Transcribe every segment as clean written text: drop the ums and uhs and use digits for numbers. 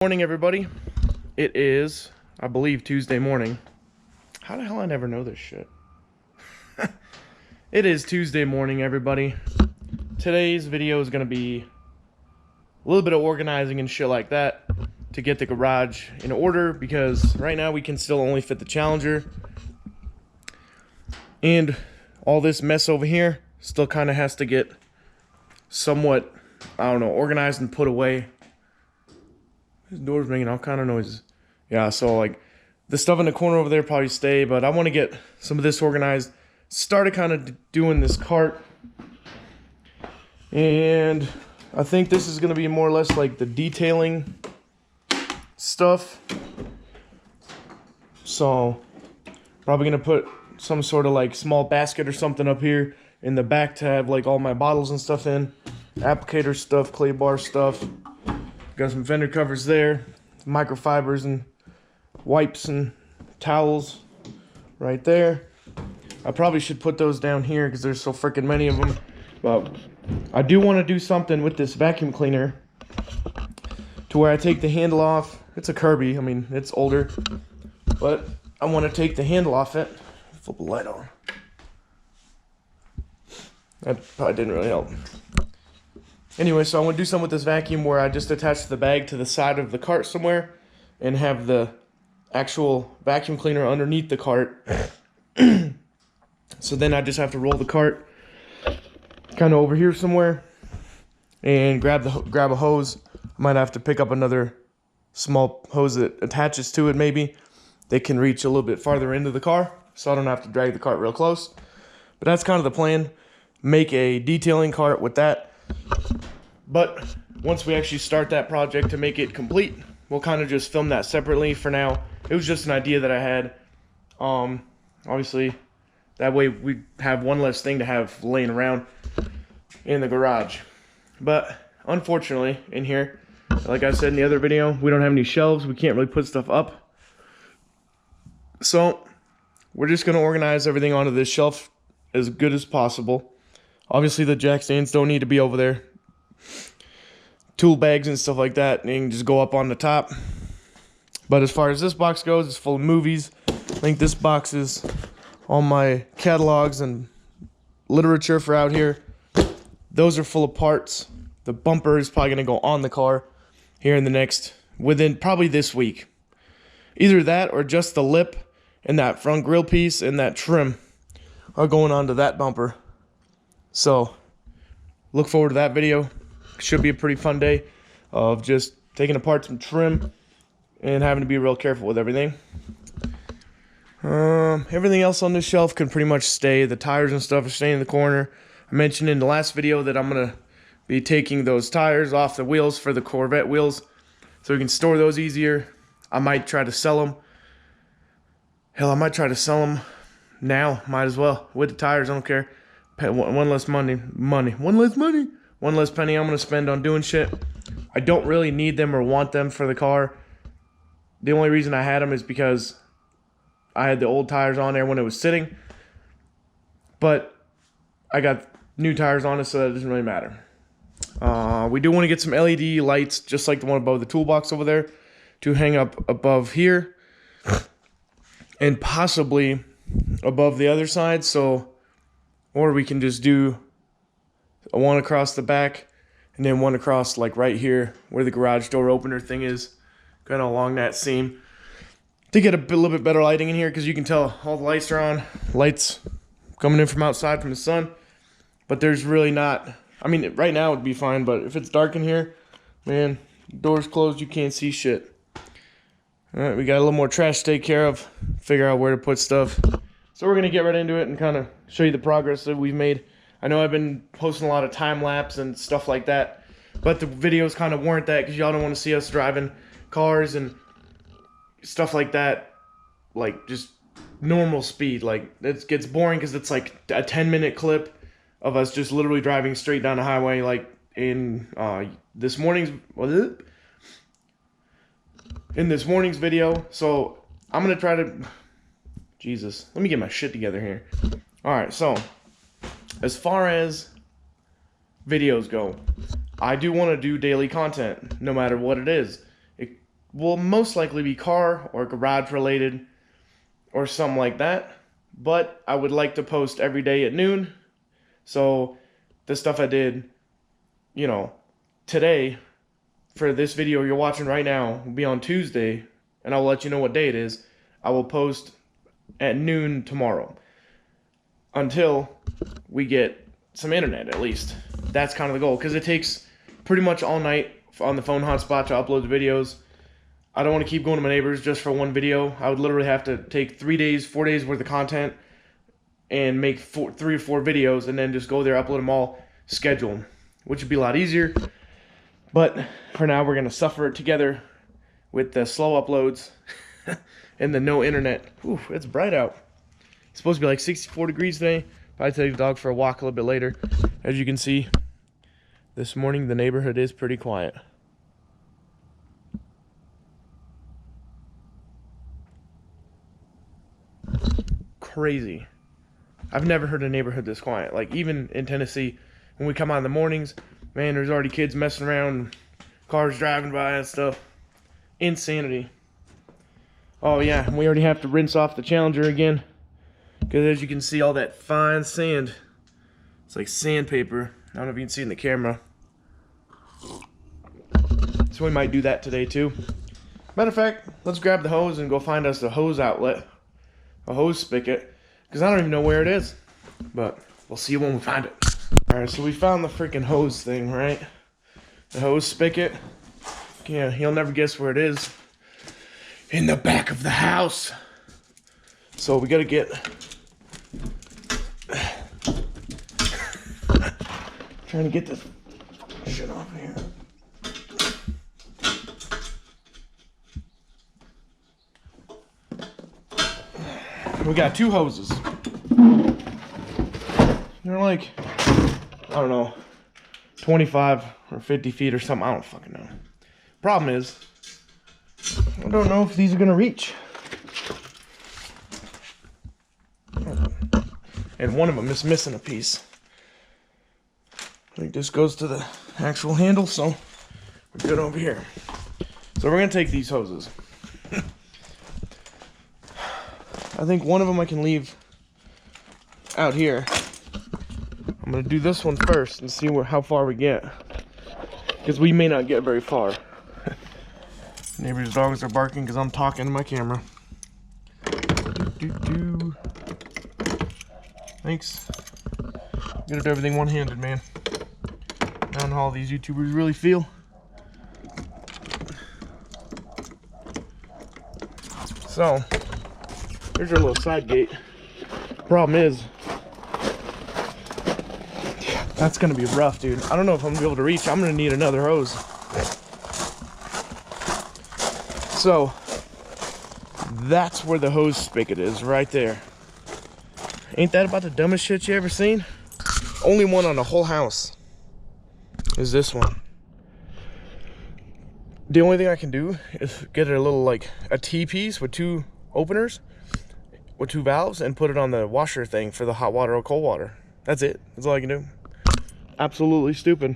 Morning, everybody. It is, I believe, Tuesday morning. How the hell I never know this shit? It is Tuesday morning, everybody. Today's video is going to be a little bit of organizing and shit like that to get the garage in order, because right now we can still only fit the Challenger. And all this mess over here still kind of has to get somewhat, I don't know, organized and put away. This door's making all kind of noises. Yeah, so like the stuff in the corner over there probably stay, but I want to get some of this organized. Started kind of doing this cart, and I think this is going to be more or less like the detailing stuff. So probably going to put some sort of like small basket or something up here in the back to have like all my bottles and stuff in. Applicator stuff, clay bar stuff. Got some fender covers there, microfibers and wipes and towels right there. I probably should put those down here because there's so freaking many of them. But I do want to do something with this vacuum cleaner to where I take the handle off. It's a Kirby, I mean, it's older, but I want to take the handle off it. Flip the light on. That probably didn't really help. Anyway, so I want to do something with this vacuum where I just attach the bag to the side of the cart somewhere and have the actual vacuum cleaner underneath the cart. So then I just have to roll the cart kind of over here somewhere and grab a hose. I might have to pick up another small hose that attaches to it maybe. They can reach a little bit farther into the car, so I don't have to drag the cart real close. But that's kind of the plan. Make a detailing cart with that. But once we actually start that project to make it complete, we'll kind of just film that separately. For now, it was just an idea that I had. Obviously, that way we have one less thing to have laying around in the garage. But unfortunately, in here, like I said in the other video, we don't have any shelves. We can't really put stuff up. So we're just going to organize everything onto this shelf as good as possible. Obviously, the jack stands don't need to be over there. Tool bags and stuff like that, and you can just go up on the top. But as far as this box goes, it's full of movies. I think this box is all my catalogs and literature for out here. Those are full of parts. The bumper is probably going to go on the car here in the next, within probably this week. Either that or just the lip and that front grill piece and that trim are going onto that bumper. So look forward to that video. Should be a pretty fun day of just taking apart some trim and having to be real careful with everything. Everything else on this shelf can pretty much stay. The tires and stuff are staying in the corner. I mentioned in the last video that I'm going to be taking those tires off the wheels for the Corvette wheels so we can store those easier. I might try to sell them. Hell, I might try to sell them now. Might as well. With the tires, I don't care. One less penny I'm going to spend on doing shit. I don't really need them or want them for the car. The only reason I had them is because I had the old tires on there when it was sitting. But I got new tires on it, so that doesn't really matter. We do want to get some LED lights, just like the one above the toolbox over there, to hang up above here. And possibly above the other side, or we can just do one across the back and then one across like right here where the garage door opener thing is, kind of along that seam, to get a little bit better lighting in here, because you can tell all the lights are on. Lights coming in from outside from the sun, but there's really not. I mean, right now it would be fine, but if it's dark in here, man, doors closed, you can't see shit. All right, we got a little more trash to take care of, figure out where to put stuff. So we're going to get right into it and kind of show you the progress that we've made. I know I've been posting a lot of time-lapse and stuff like that, but the videos kind of weren't that because y'all don't want to see us driving cars and stuff like that, like just normal speed. Like, it gets boring because it's like a 10-minute clip of us just literally driving straight down the highway, like in this morning's video. So I'm going to try to... Jesus, let me get my shit together here. Alright, so as far as videos go, I do want to do daily content, no matter what it is. will most likely be car or garage related or something like that. But I would like to post every day at noon. So the stuff I did, you know, today for this video you're watching right now will be on Tuesday, and I'll let you know what day it is. I will post at noon tomorrow until we get some internet, at least. That's kind of the goal, because it takes pretty much all night on the phone hotspot to upload the videos. I don't want to keep going to my neighbors just for one video. I would literally have to take 3 days, 4 days worth of content and make 3 or 4 videos and then just go there, upload them all, schedule them, which would be a lot easier. But for now, we're going to suffer it together with the slow uploads and the no internet. Ooh, it's bright out. It's supposed to be like 64 degrees today. Probably take the dog for a walk a little bit later. As you can see, this morning the neighborhood is pretty quiet. Crazy. I've never heard a neighborhood this quiet. Like, even in Tennessee, when we come out in the mornings, man, there's already kids messing around, cars driving by and stuff. Insanity. Oh yeah, we already have to rinse off the Challenger again, because as you can see, all that fine sand, it's like sandpaper. I don't know if you can see in the camera. So we might do that today too. Matter of fact, let's grab the hose and go find us a hose outlet, a hose spigot, because I don't even know where it is, but we'll see when we find it. Alright, so we found the freaking hose thing, right? The hose spigot. Yeah, you'll never guess where it is. In the back of the house. So we gotta get... trying to get this shit off of here. We got 2 hoses. They're like, I don't know, 25 or 50 feet or something. I don't fucking know. Problem is, I don't know if these are gonna reach. And one of them is missing a piece. I think this goes to the actual handle, so we're good over here. So we're gonna take these hoses. I think one of them I can leave out here. I'm gonna do this one first and see how far we get, because we may not get very far. Neighbor's dogs are barking because I'm talking to my camera. Thanks. Gotta do everything one-handed, man. I don't know how all these YouTubers really feel. So, here's our little side gate. Problem is, that's gonna be rough, dude. I don't know if I'm gonna be able to reach. I'm gonna need another hose. So, that's where the hose spigot is, right there. Ain't that about the dumbest shit you ever seen? Only one on the whole house is this one. The only thing I can do is get a little, like, a T-piece with 2 openers, with 2 valves, and put it on the washer thing for the hot water or cold water. That's it. That's all I can do. Absolutely stupid.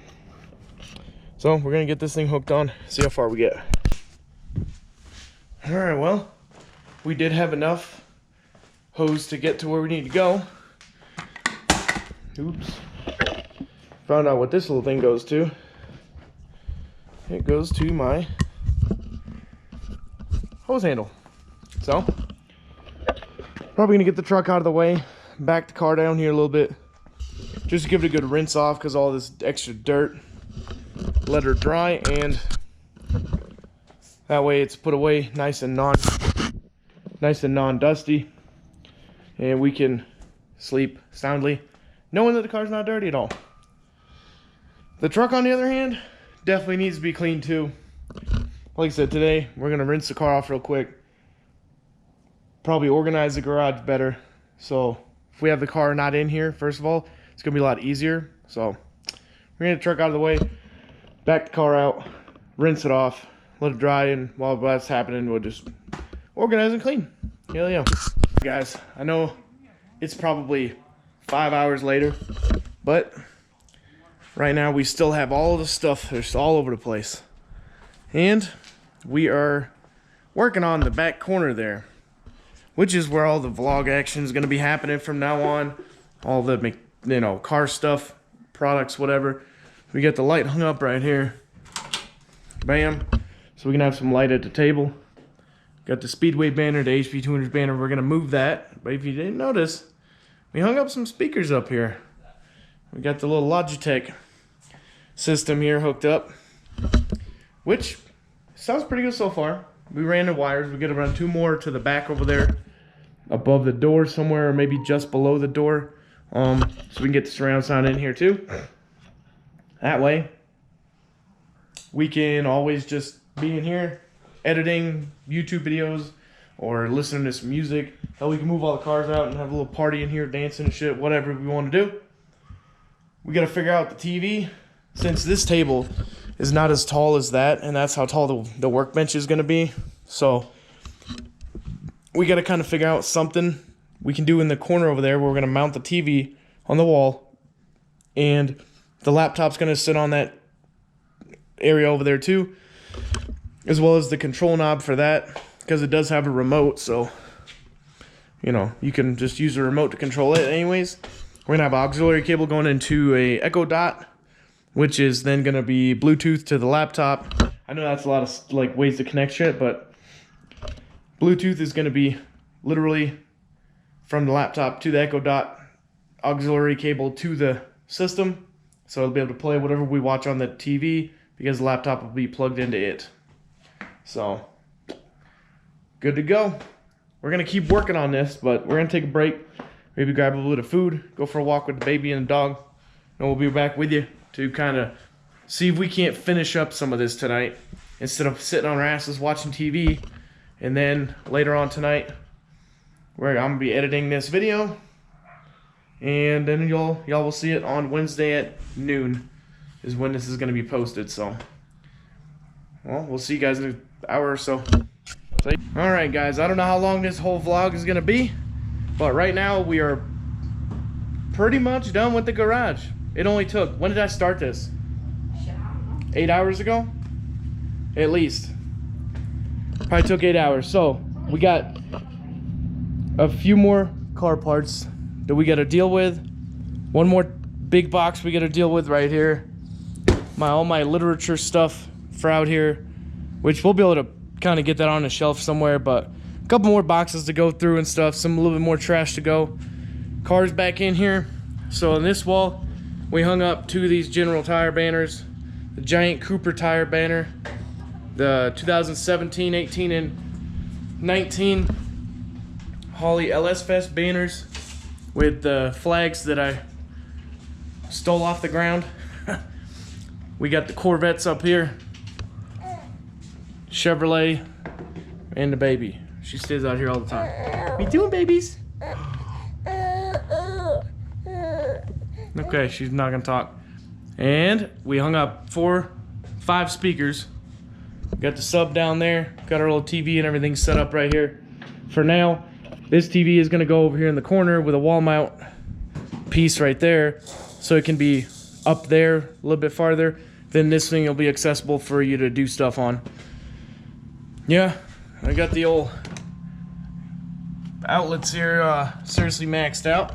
So, we're gonna get this thing hooked on, see how far we get. Alright, well, we did have enough hose to get to where we need to go. Oops. Found out what this little thing goes to. It goes to my hose handle. So, probably gonna get the truck out of the way, back the car down here a little bit, just to give it a good rinse off because all this extra dirt. Let her dry, and that way it's put away nice and non-dusty, and we can sleep soundly knowing that the car's not dirty at all. The truck, on the other hand, definitely needs to be cleaned too. Like I said, today we're gonna rinse the car off real quick, probably organize the garage better, so if we have the car not in here, first of all, it's gonna be a lot easier. So we're gonna get the truck out of the way, back the car out, rinse it off, let it dry, and while that's happening, we'll just organize and clean. Hell yeah. Guys, I know it's probably 5 hours later, but right now we still have all the stuff that's all over the place. And we are working on the back corner there, which is where all the vlog action is going to be happening from now on. All the, you know, car stuff, products, whatever. We got the light hung up right here. Bam. So we can have some light at the table. Got the Speedway banner, the HP 200 banner. We're going to move that. But if you didn't notice, we hung up some speakers up here. We got the little Logitech system here hooked up, which sounds pretty good so far. We ran the wires. We got to run 2 more to the back over there, above the door somewhere, or maybe just below the door, so we can get the surround sound in here too. That way, we can always just be in here editing YouTube videos or listening to some music. Hell, we can move all the cars out and have a little party in here, dancing and shit, whatever we want to do. We got to figure out the TV, since this table is not as tall as that, and that's how tall the workbench is going to be. So we got to kind of figure out something we can do in the corner over there where we're going to mount the TV on the wall, and the laptop's going to sit on that area over there too, as well as the control knob for that, because it does have a remote. So, you know, you can just use the remote to control it anyways. We're going to have auxiliary cable going into a Echo Dot, which is then going to be Bluetooth to the laptop. I know that's a lot of like ways to connect shit, but Bluetooth is going to be literally from the laptop to the Echo Dot, auxiliary cable to the system. So it'll be able to play whatever we watch on the TV, because the laptop will be plugged into it. So, good to go. We're going to keep working on this, but we're going to take a break. Maybe grab a little bit of food, go for a walk with the baby and the dog, and we'll be back with you to kind of see if we can't finish up some of this tonight instead of sitting on our asses watching TV. And then later on tonight, I'm going to be editing this video, and then y'all will see it on Wednesday at noon is when this is going to be posted. So, well, we'll see you guys in an hour or so. Alright guys, I don't know how long this whole vlog is going to be, but right now we are pretty much done with the garage. It only took, when did I start this? 8 hours ago? At least. Probably took 8 hours. So, we got a few more car parts that we got to deal with. One more big box we got to deal with right here. All my literature stuff for out here, which we'll be able to kind of get that on a shelf somewhere, but a couple more boxes to go through and stuff, a little bit more trash to go. Cars back in here. So on this wall, we hung up 2 of these General Tire banners, the giant Cooper Tire banner, the 2017, 18, and 19 Holly LS Fest banners with the flags that I stole off the ground. We got the Corvettes up here, Chevrolet, and the baby. She stays out here all the time. What you doing, babies? Okay, she's not gonna talk. And we hung up 5 speakers. Got the sub down there. Got our little TV and everything set up right here. For now, this TV is gonna go over here in the corner with a wall mount piece right there, so it can be up there a little bit farther. Then this thing will be accessible for you to do stuff on. Yeah, I got the old outlets here seriously maxed out.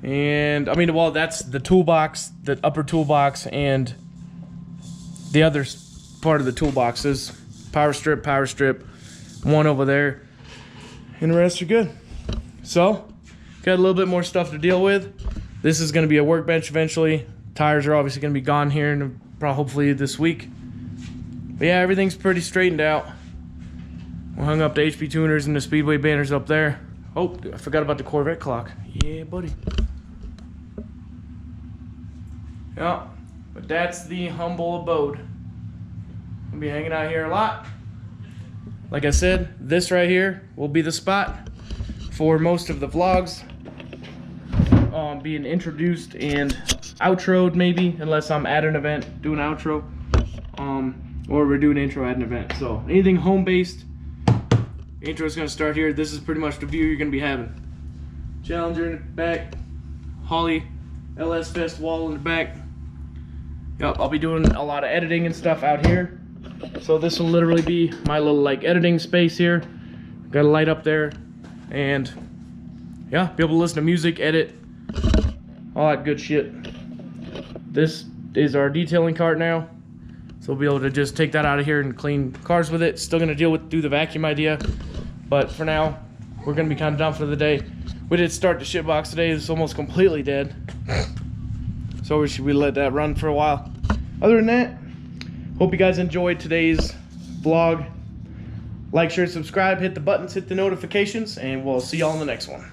And I mean, well, that's the toolbox, the upper toolbox, and the other part of the toolbox is power strip, one over there, and the rest are good. So, got a little bit more stuff to deal with. This is going to be a workbench eventually. Tires are obviously going to be gone here and probably hopefully this week. But yeah, everything's pretty straightened out. We hung up the HP tuners and the Speedway banners up there. Oh, I forgot about the Corvette clock. Yeah, buddy. Yeah, but that's the humble abode. I'll be hanging out here a lot. Like I said, this right here will be the spot for most of the vlogs. Being introduced and outroed maybe, unless I'm at an event doing an outro. Or we're doing intro at an event. So anything home-based, intro is going to start here. This is pretty much the view you're going to be having. Challenger in the back, Holly LS Fest wall in the back. Yep, I'll be doing a lot of editing and stuff out here. So this will literally be my little like editing space here. Got a light up there, and yeah, be able to listen to music, edit, all that good shit. This is our detailing cart now, so we'll be able to just take that out of here and clean cars with it. Still gonna do the vacuum idea, but for now, we're gonna be kind of done for the day. We did start the shit box today. It's almost completely dead, so we let that run for a while. Other than that, hope you guys enjoyed today's vlog. Like, share, subscribe, hit the buttons, hit the notifications, and we'll see y'all in the next one.